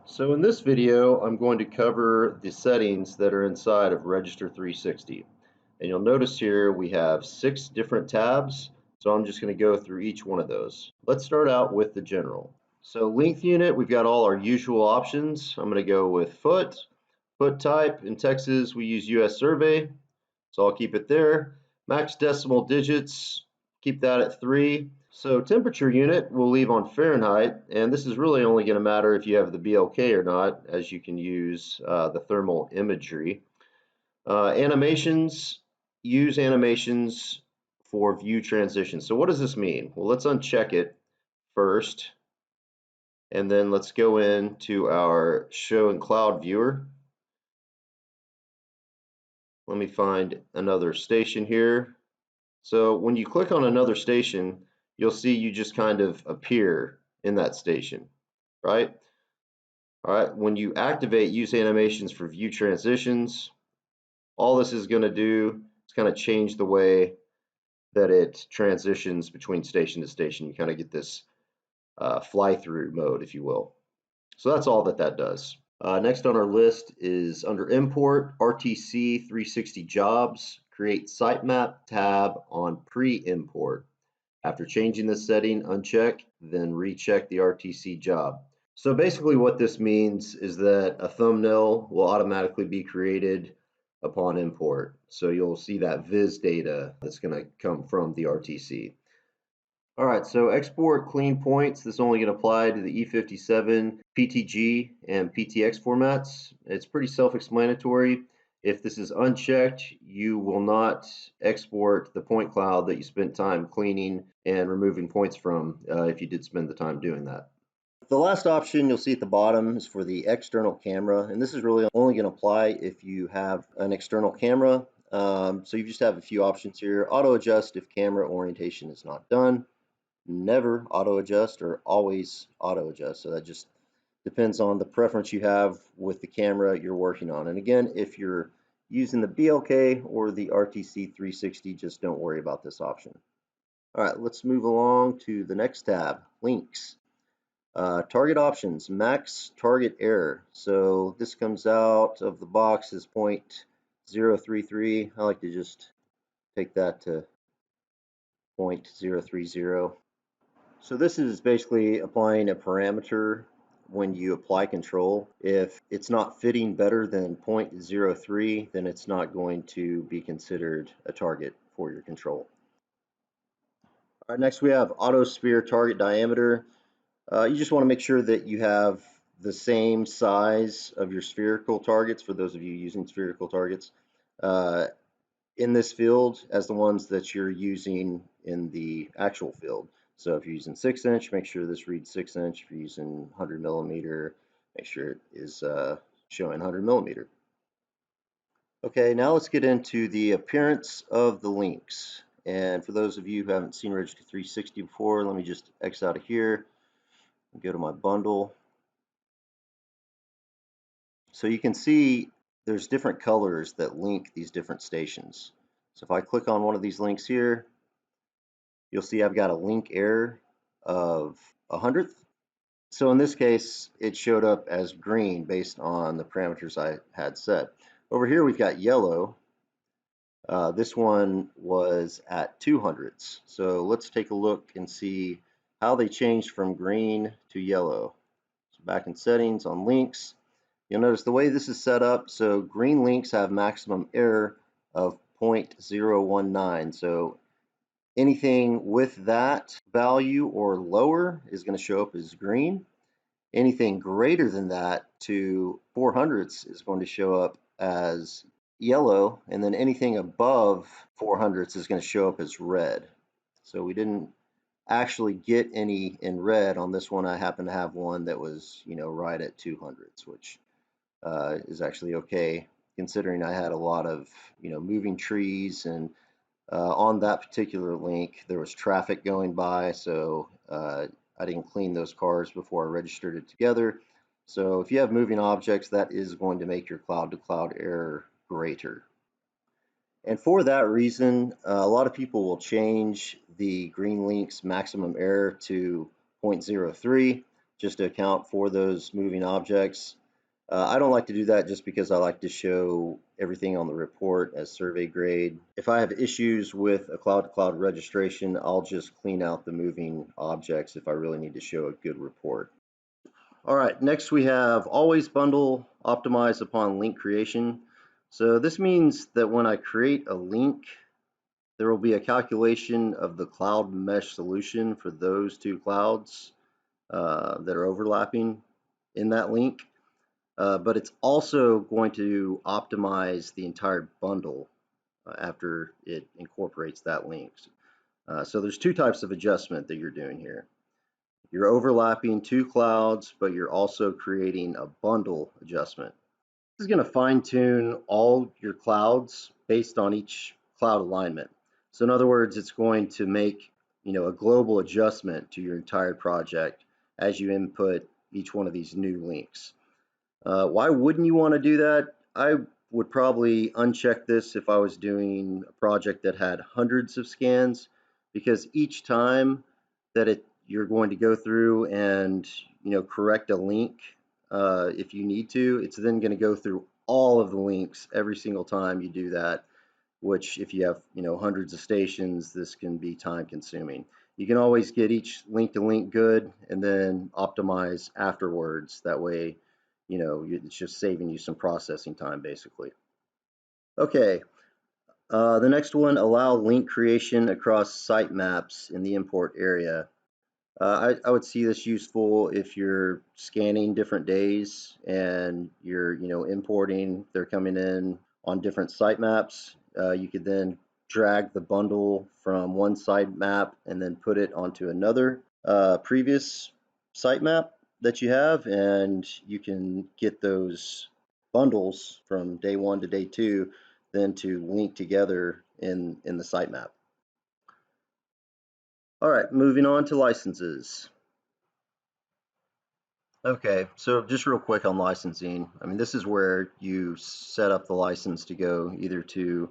So in this video, I'm going to cover the settings that are inside of Register 360. And you'll notice here we have 6 different tabs, so I'm just going to go through each one of those. Let's start out with the general. So length unit, we've got all our usual options. I'm going to go with foot type. In Texas, we use US survey, so I'll keep it there. Max decimal digits, keep that at 3. So temperature unit we'll leave on Fahrenheit, and this is really only going to matter if you have the BLK or not, as you can use the thermal imagery. Animations, use animations for view transition. So what does this mean? Well, let's uncheck it first, and then let's go into our show in cloud viewer. Let me find another station here. So when you click on another station, you'll see you just kind of appear in that station, right? All right, when you activate use animations for view transitions, all this is going to do is kind of change the way that it transitions between station to station. You kind of get this fly-through mode, if you will. So that's all that does. Next on our list is under import, RTC 360 jobs, create sitemap tab on pre-import. After changing this setting, uncheck, then recheck the RTC job. So basically what this means is that a thumbnail will automatically be created upon import. So you'll see that viz data that's going to come from the RTC. All right, so export clean points. This is only going to apply to the E57, PTG, and PTX formats. It's pretty self-explanatory. If this is unchecked, you will not export the point cloud that you spent time cleaning and removing points from if you did spend the time doing that. The last option you'll see at the bottom is for the external camera, and this is really only going to apply if you have an external camera. So you just have a few options here. Auto adjust if camera orientation is not done. Never auto adjust or always auto adjust. So that just depends on the preference you have with the camera you're working on. And again, if you're using the BLK or the RTC 360, just don't worry about this option. All right, let's move along to the next tab, links. Target options, max target error. So this comes out of the box as 0.033. I like to just take that to 0.030. So this is basically applying a parameter when you apply control. If it's not fitting better than 0.03, then it's not going to be considered a target for your control. All right, next we have auto sphere target diameter. You just want to make sure that you have the same size of your spherical targets, for those of you using spherical targets, in this field as the ones that you're using in the actual field. So if you're using 6-inch, make sure this reads 6-inch. If you're using 100 millimeter, make sure it is showing 100 millimeter. Okay, now let's get into the appearance of the links. And for those of you who haven't seen Register 360 before, let me just X out of here and go to my bundle. So you can see there's different colors that link these different stations. So if I click on one of these links here, you'll see I've got a link error of 100th. So in this case, it showed up as green based on the parameters I had set. Over here, we've got yellow. This one was at 200ths. So let's take a look and see how they changed from green to yellow. So back in settings on links, you'll notice the way this is set up. So green links have maximum error of 0.019. So anything with that value or lower is going to show up as green. Anything greater than that to 400ths is going to show up as yellow, and then anything above 400ths is going to show up as red. So we didn't actually get any in red on this one. I happen to have one that was, right at 200ths, which is actually okay, considering I had a lot of, moving trees, and on that particular link, there was traffic going by, so I didn't clean those cars before I registered it together. So if you have moving objects, that is going to make your cloud-to-cloud error greater. And for that reason, a lot of people will change the green link's maximum error to 0.03. just to account for those moving objects. I don't like to do that just because I like to show everything on the report as survey grade. If I have issues with a cloud-to-cloud registration, I'll just clean out the moving objects if I really need to show a good report. All right, next we have always bundle optimize upon link creation. So this means that when I create a link, there will be a calculation of the cloud mesh solution for those two clouds that are overlapping in that link. But it's also going to optimize the entire bundle after it incorporates that link. So there's two types of adjustment that you're doing here. You're overlapping two clouds, but you're also creating a bundle adjustment. This is going to fine tune all your clouds based on each cloud alignment. So in other words, it's going to make a global adjustment to your entire project as you input each one of these new links. Why wouldn't you want to do that? I would probably uncheck this if I was doing a project that had hundreds of scans, because each time that you're going to go through and correct a link, if you need to, it's then going to go through all of the links every single time you do that, which if you have hundreds of stations, this can be time consuming. You can always get each link to link good and then optimize afterwards. That way, it's just saving you some processing time basically. Okay, the next one, allow link creation across sitemaps in the import area. I would see this useful if you're scanning different days and you're, importing, they're coming in on different sitemaps. You could then drag the bundle from one sitemap and then put it onto another previous sitemap that you have, and you can get those bundles from day one to day two then to link together in the sitemap. All right, moving on to licenses. Okay, so just real quick on licensing. I mean, this is where you set up the license to go either to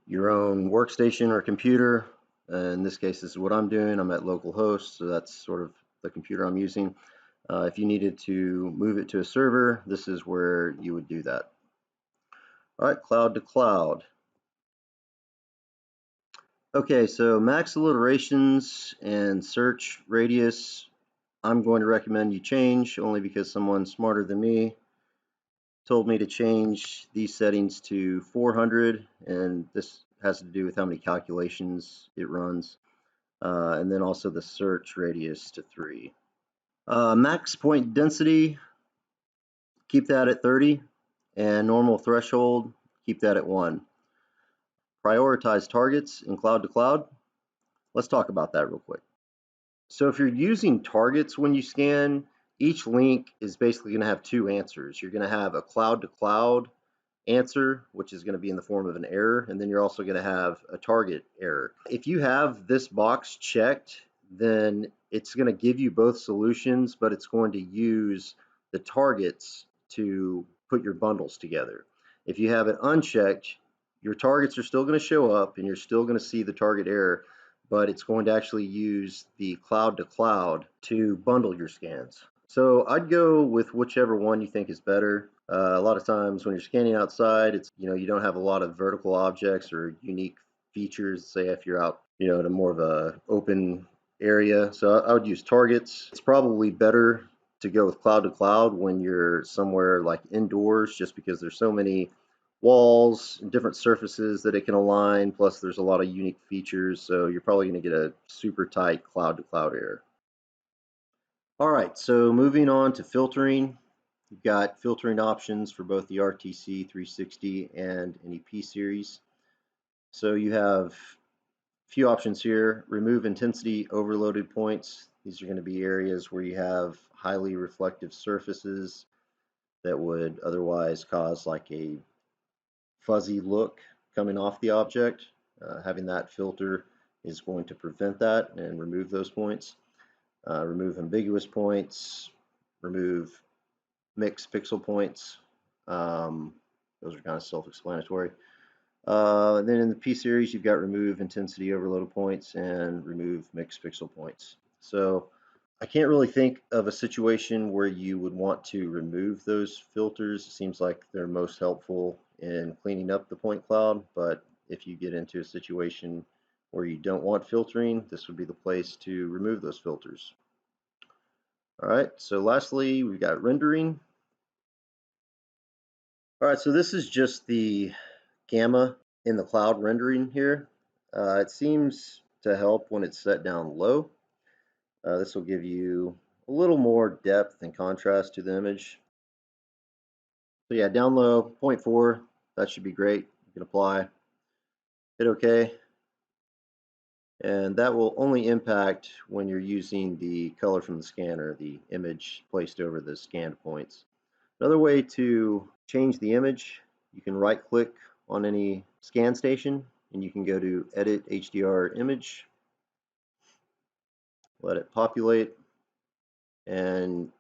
your own workstation or computer. In this case, this is what I'm doing. I'm at localhost, so that's sort of the computer I'm using. If you needed to move it to a server, this is where you would do that. All right, cloud to cloud. Okay, so max alliterations and search radius, I'm going to recommend you change only because someone smarter than me told me to change these settings to 400, and this has to do with how many calculations it runs, and then also the search radius to 3. Max point density, keep that at 30, and normal threshold, keep that at 1. Prioritize targets in cloud to cloud. Let's talk about that real quick. So if you're using targets when you scan, each link is basically going to have two answers. You're going to have a cloud to cloud answer, which is going to be in the form of an error, and then you're also going to have a target error. If you have this box checked, then it's going to give you both solutions, but it's going to use the targets to put your bundles together. If you have it unchecked, your targets are still going to show up and you're still going to see the target error, but it's going to actually use the cloud to cloud to bundle your scans. So I'd go with whichever one you think is better. A lot of times when you're scanning outside, it's, you don't have a lot of vertical objects or unique features. Say if you're out, in a more of a open area. So I would use targets. It's probably better to go with cloud to cloud when you're somewhere like indoors, just because there's so many walls and different surfaces that it can align. Plus there's a lot of unique features. So you're probably going to get a super tight cloud to cloud error. All right, so moving on to filtering. You've got filtering options for both the RTC 360 and any P series. So you have a few options here. Remove intensity overloaded points. These are going to be areas where you have highly reflective surfaces that would otherwise cause like a fuzzy look coming off the object. Having that filter is going to prevent that and remove those points. Remove ambiguous points, remove mixed pixel points. Those are kind of self-explanatory. Then in the P series, you've got remove intensity overloaded points and remove mixed pixel points. So I can't really think of a situation where you would want to remove those filters. It seems like they're most helpful in cleaning up the point cloud, but if you get into a situation where you don't want filtering, this would be the place to remove those filters. All right, so lastly, we've got rendering. All right, so this is just the gamma in the cloud rendering here. It seems to help when it's set down low. This will give you a little more depth and contrast to the image. So yeah, down low, 0.4, that should be great. You can apply, hit OK, and that will only impact when you're using the color from the scanner, the image placed over the scanned points. Another way to change the image, you can right click on any scan station and you can go to Edit HDR Image, let it populate, and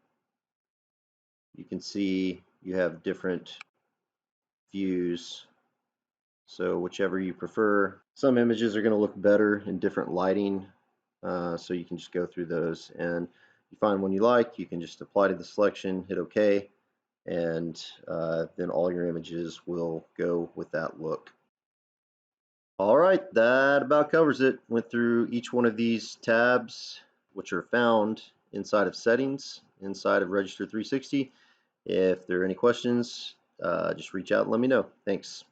you can see you have different views. So whichever you prefer. Some images are going to look better in different lighting, so you can just go through those, and you find one you like, you can just apply to the selection, hit OK, and then all your images will go with that look. All right, that about covers it. Went through each one of these tabs, which are found inside of settings, inside of Register 360. If there are any questions, just reach out and let me know. Thanks.